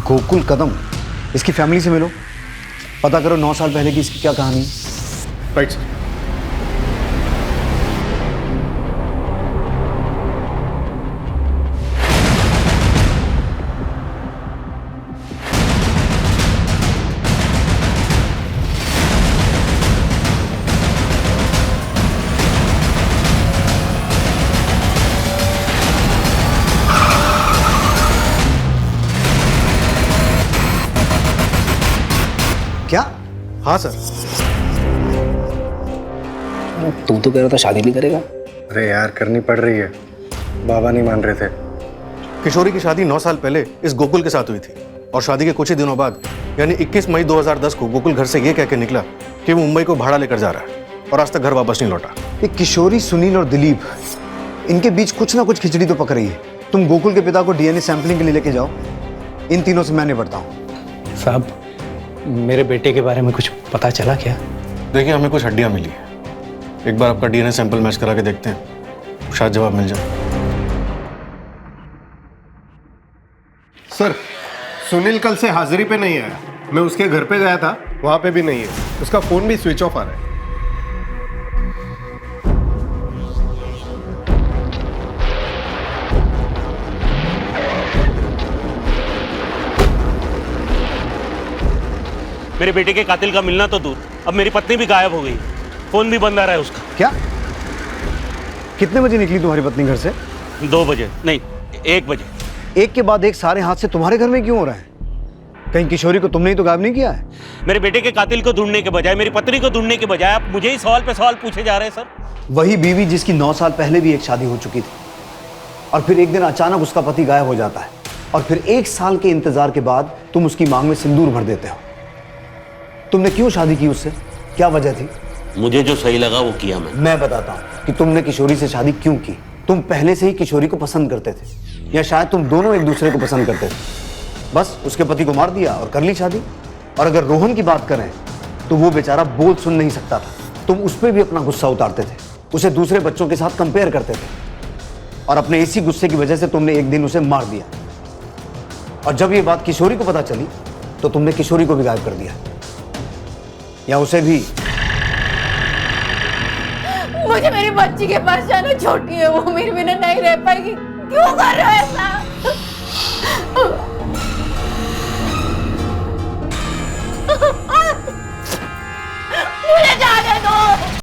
गोकुल कदम, इसकी फैमिली से मिलो, पता करो 9 साल पहले की इसकी क्या कहानी है। Right sir. क्या? हाँ सर। तू तो कह रहा था शादी नहीं करेगा। अरे यार करनी पड़ रही है, बाबा नहीं मान रहे थे। किशोरी की शादी 9 साल पहले इस गोकुल के साथ हुई थी और शादी के कुछ ही दिनों बाद यानी 21 मई 2010 को गोकुल घर से ये कह के निकला कि वो मुंबई को भाड़ा लेकर जा रहा है और आज तक घर वापस नहीं लौटा। ये किशोरी, सुनील और दिलीप, इनके बीच कुछ ना कुछ खिचड़ी तो पक रही है। तुम गोकुल के पिता को डीएनए सैंपलिंग के लिए लेके जाओ, इन तीनों से मैं निपटता हूँ। साहब, मेरे बेटे के बारे में कुछ पता चला क्या? देखिए हमें कुछ हड्डियां मिली है, एक बार आपका डीएनए सैंपल मैच करा के देखते हैं, शायद जवाब मिल जाए। सर, सुनील कल से हाजिरी पे नहीं आया। मैं उसके घर पे गया था, वहां पे भी नहीं है। उसका फोन भी स्विच ऑफ आ रहा है। मेरे बेटे के कातिल का मिलना तो दूर, अब मेरी पत्नी भी गायब हो गई, फोन भी बंद आ रहा है उसका। क्या? कितने बजे निकली तुम्हारी पत्नी घर से? 2 बजे नहीं, 1 बजे। एक के बाद एक सारे हादसे तुम्हारे घर में क्यों हो रहे हैं? कहीं किशोरी को तुमने ही तो गायब नहीं किया है? मेरे बेटे के कातिल को ढूंढने के बजाय, मेरी पत्नी को ढूंढने के बजाय आप मुझे ही सवाल पे सवाल पूछे जा रहे हैं सर। वही बीवी जिसकी 9 साल पहले भी एक शादी हो चुकी थी और फिर एक दिन अचानक उसका पति गायब हो जाता है और फिर 1 साल के इंतजार के बाद तुम उसकी मांग में सिंदूर भर देते हो। तुमने क्यों शादी की उससे? क्या वजह थी? मुझे जो सही लगा वो किया मैं बताता हूँ कि तुमने किशोरी से शादी क्यों की। तुम पहले से ही किशोरी को पसंद करते थे, या शायद तुम दोनों एक दूसरे को पसंद करते थे। बस उसके पति को मार दिया और कर ली शादी। और अगर रोहन की बात करें तो वो बेचारा बोल सुन नहीं सकता था, तुम उस पर भी अपना गुस्सा उतारते थे, उसे दूसरे बच्चों के साथ कंपेयर करते थे और अपने इसी गुस्से की वजह से तुमने एक दिन उसे मार दिया। और जब ये बात किशोरी को पता चली तो तुमने किशोरी को भी गायब कर दिया, या उसे भी। मुझे मेरी बच्ची के पास जाना, छोटी है वो, मेरे बिना नहीं रह पाएगी। क्यों कर रहे हो ऐसा? मुझे जाने दो।